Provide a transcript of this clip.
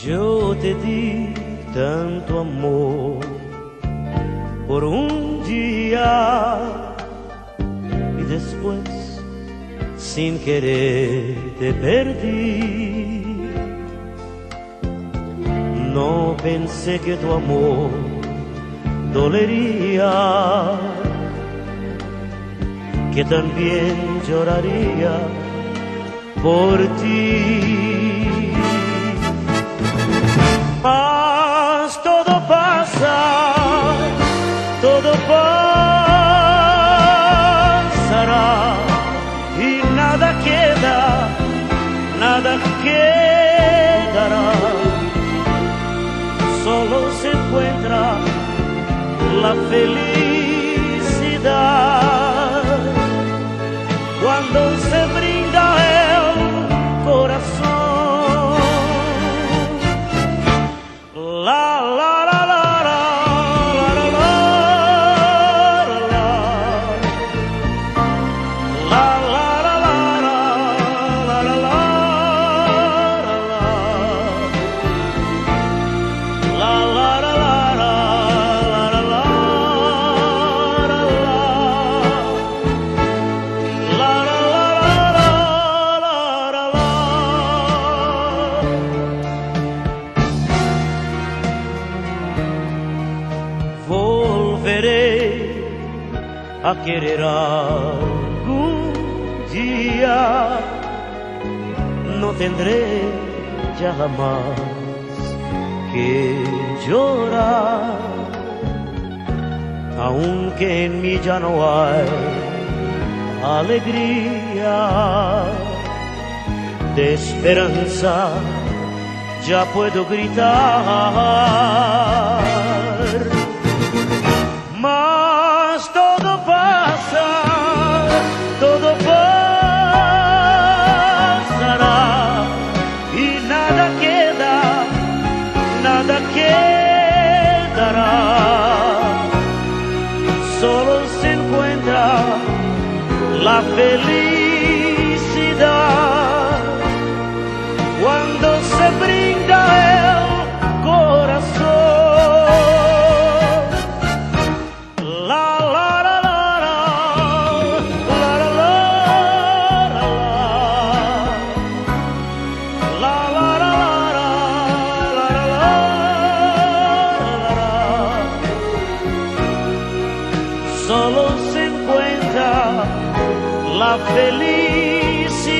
Yo te di tanto amor por un día y después sin querer te perdí. No pensé que tu amor dolería, que también lloraría por ti. Mas todo pasa, todo pasará y nada queda, nada quedará. Solo se encuentra la felicidad cuando se brinda el corazón. La la la la la la la la la la la la la la la volveré a querer algún día, no tendré ya jamás que llorar, aunque en mí ya no hay alegría. De esperanza ya puedo gritar. Mas todo pasa, todo pasará y nada queda, nada quedará. Solo se encuentra la felicidad cuando se brinda el corazón. Solo se encuentra la felicidad